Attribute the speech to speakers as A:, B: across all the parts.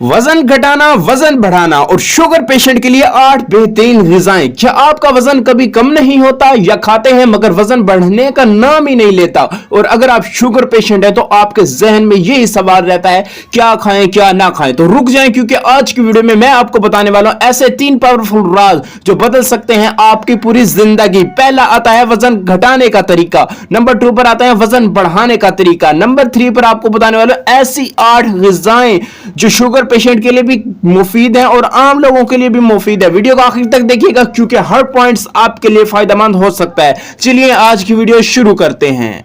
A: वजन घटाना, वजन बढ़ाना और शुगर पेशेंट के लिए 8 बेहतरीन ग़िज़ाएं। क्या आपका वजन कभी कम नहीं होता या खाते हैं मगर वजन बढ़ने का नाम ही नहीं लेता? और अगर आप शुगर पेशेंट हैं तो आपके जहन में यही सवाल रहता है क्या खाएं क्या ना खाएं। तो रुक जाएं क्योंकि आज की वीडियो में मैं आपको बताने वाला हूं ऐसे 3 पावरफुल राज जो बदल सकते हैं आपकी पूरी जिंदगी। पहला आता है वजन घटाने का तरीका, नंबर 2 पर आता है वजन बढ़ाने का तरीका, नंबर 3 पर आपको बताने वाला ऐसी 8 ग़िज़ाएं जो शुगर पेशेंट के लिए भी मुफीद है और आम लोगों के लिए भी मुफीद है। वीडियो को आखिर तक देखिएगा क्योंकि हर पॉइंट्स आपके लिए फायदेमंद हो सकता है। चलिए आज की वीडियो शुरू करते हैं।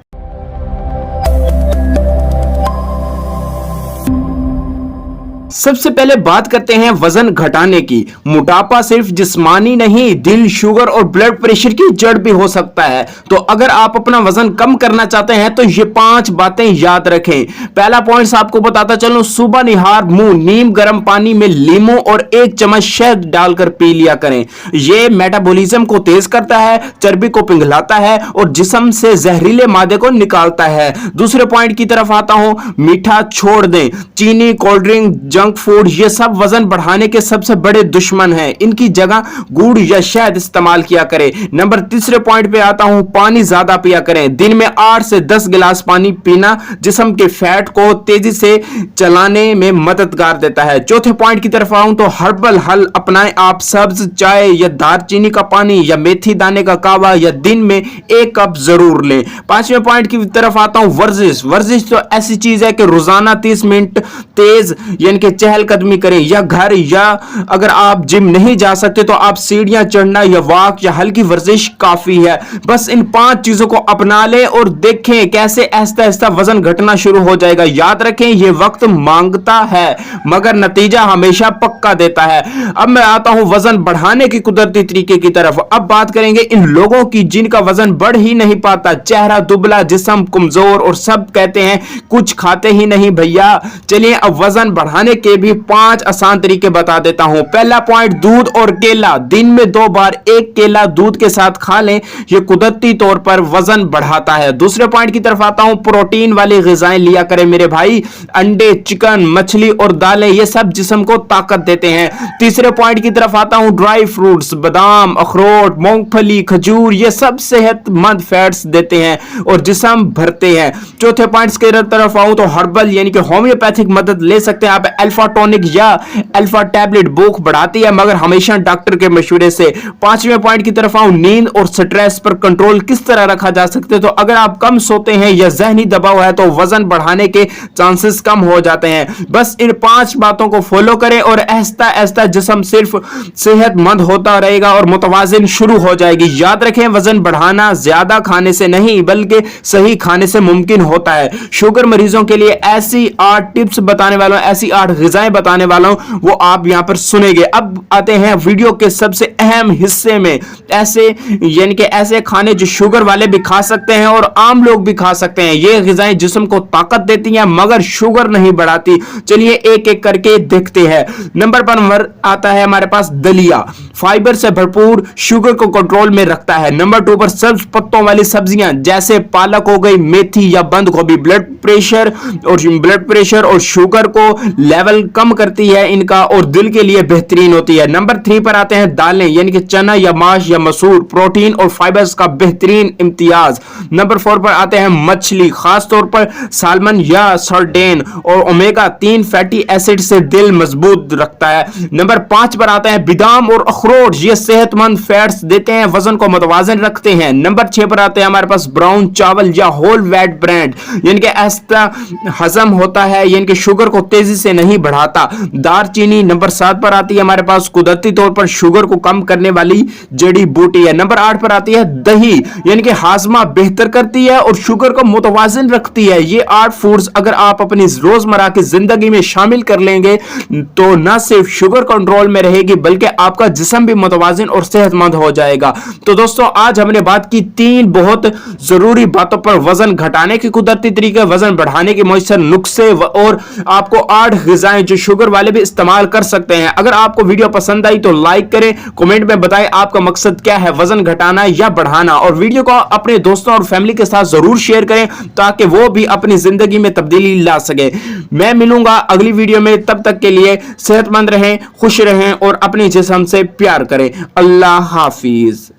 A: सबसे पहले बात करते हैं वजन घटाने की। मोटापा सिर्फ जिस्मानी नहीं, दिल, शुगर और ब्लड प्रेशर की जड़ भी हो सकता है। तो अगर आप अपना वजन कम करना चाहते हैं तो ये 5 बातें याद रखें। पहला पॉइंट आपको बताता चलूं, सुबह निहार मुंह नीम गर्म पानी में लीमू और 1 चम्मच शहद डालकर पी लिया करें। यह मेटाबॉलिज्म को तेज करता है, चर्बी को पिघलाता है और जिस्म से जहरीले मादे को निकालता है। दूसरे पॉइंट की तरफ आता हूं, मीठा छोड़ दें। चीनी, कोल्ड ड्रिंक, जंक फूड ये सब वजन बढ़ाने के सबसे बड़े दुश्मन हैं। इनकी जगह गुड़ या शहद इस्तेमाल किया करें। नंबर तीसरे पॉइंट पे आता हूं, पानी ज्यादा पिया करें। दिन में 8 से 10 गिलास पानी पीना जिस्म के फैट को तेजी से चलाने में मददगार देता है। चौथे पॉइंट की तरफ आऊं तो हर्बल हल अपनाएं। आप सब्ज चाय या दालचीनी का पानी या मेथी दाने का कावा या दिन में 1 कप जरूर लें। पांचवें पॉइंट की तरफ आता हूं, वर्जिश। वर्जिश तो ऐसी चीज है कि रोजाना 30 मिनट तेज यानी कि चहलकदमी करें या घर, या अगर आप जिम नहीं जा सकते तो आप सीढ़ियां चढ़ना या वॉक या हल्की वर्जिश काफी है। बस इन 5 चीजों को अपना लें और देखें कैसे आहिस्ता आहिस्ता वजन घटना शुरू हो जाएगा। याद रखें यह वक्त मांगता है मगर नतीजा हमेशा पक्का देता है। अब मैं आता हूं वजन बढ़ाने की कुदरती तरीके की तरफ। अब बात करेंगे इन लोगों की जिनका वजन बढ़ ही नहीं पाता, चेहरा दुबला, जिस्म कमजोर और सब कहते हैं कुछ खाते ही नहीं भैया। चलिए अब वजन बढ़ाने के भी 5 आसान तरीके बता देता हूं। पहला पॉइंट, दूध और केला। दिन में 2 बार 1 केला दूध के साथ खा लें, यह कुदरती तौर पर वजन बढ़ाता है। दूसरे पॉइंट की तरफ आता हूं, प्रोटीन वाली ग़िज़ाएं लिया करें मेरे भाई। अंडे, चिकन, मछली और दालें ये सब जिस्म को ताकत देते हैं। तीसरे पॉइंट की तरफ आता हूं, ड्राई फ्रूट्स, बादाम, अखरोट, मूंगफली, खजूर ये सब सेहतमंद फैट्स देते हैं और जिस्म भरते हैं। चौथे पॉइंट की तरफ आऊं तो हर्बल यानी कि होम्योपैथिक मदद ले सकते हैं आप। अल्फा टॉनिक या अल्फा टैबलेट भूख बढ़ाती है मगर हमेशा डॉक्टर के मशवरे से। पांचवें पॉइंट की तरफ आऊं, नींद और स्ट्रेस पर कंट्रोल किस तरह रखा जा सकता है। तो अगर आप कम सोते हैं या ज़हनी दबाव है तो वजन बढ़ाने के चांसेस कम हो जाते हैं। बस इन 5 बातों को फॉलो करें और आहिस्ता आहिस्ता जिस्म सिर्फ सेहतमंद होता रहेगा और मुतवाजिन शुरू हो जाएगी। याद रखें वजन बढ़ाना ज्यादा खाने से नहीं बल्कि सही खाने से मुमकिन होता है। शुगर मरीजों के लिए ऐसी 8 टिप्स बताने वाला हूं, ऐसी 8 ग़िज़ाएं बताने वाला हूं, वो आप यहां पर सुनेंगे। अब आते हैं वीडियो के सबसे अहम हिस्से में। ऐसे यानी कि ऐसे खाने जो शुगर वाले भी खा सकते हैं और आम लोग भी खा सकते हैं। ये ग़िज़ाएं जिस्म को ताकत देती हैं मगर शुगर नहीं बढ़ाती। चलिए एक एक करके देखते हैं। नंबर 1 आता है हमारे पास दलिया। फाइबर से भरपूर, शुगर को कंट्रोल में रखता है। नंबर 2 पर सब्ज पत्तों वाली सब्जियां जैसे पालक हो गई, मेथी या बंद गोभी ब्लड प्रेशर और शुगर को लेवल कम करती है इनका और दिल के लिए बेहतरीन होती है। नंबर 3 पर आते हैं दालें यानी कि चना या माश या मसूर, प्रोटीन और फाइबर्स का बेहतरीन इम्तियाज। नंबर 4 पर आते हैं मछली, खास तौर पर सालमन या सर्डेन और ओमेगा 3 फैटी एसिड से दिल मजबूत रखता है। नंबर 5 पर आते हैं बादाम और अखरोट, ये सेहतमंद फैट्स देते हैं, वजन को मुतवाजिन रखते हैं। नंबर 6 पर आते हैं हमारे पास ब्राउन चावल या होल व्हीट ब्रेड यानी कि ऐसा हजम होता है यानी कि शुगर को तेजी से नहीं बढ़ाता। दालचीनी। नंबर 7 पर आती है हमारे पास कुदरती तौर पर शुगर को कम करने वाली जड़ी बूटी है। नंबर 8 पर आती है दही यानी कि हाजमा बेहतर करती है और शुगर को मुतवाजिन रखती है। ये 8 फूड्स अगर आप अपनी रोजमर्रा की जिंदगी में शामिल कर लेंगे तो न सिर्फ शुगर कंट्रोल में रहेगी बल्कि आपका जिस्म जिस्म भी मुतवाज़िन और सेहतमंद हो जाएगा। तो दोस्तों आज हमने बात की 3 बहुत जरूरी बातों पर, वजन घटाने के कुदरती तरीके, वजन बढ़ाने के मौसर नुस्खे और आपको 8 ग़िज़ाएं जो शुगर वाले भी इस्तेमाल कर सकते हैं। अगर आपको वीडियो पसंद आई तो लाइक करें, कमेंट में बताएं आपका मकसद क्या है, वजन घटाना या बढ़ाना, और वीडियो को अपने दोस्तों और फैमिली के साथ जरूर शेयर करें ताकि वो भी अपनी जिंदगी में तब्दीली ला सके। मैं मिलूंगा अगली वीडियो में, तब तक के लिए सेहतमंद रहें, खुश रहें और अपने जिस्म से प्यार करें। अल्लाह हाफिज।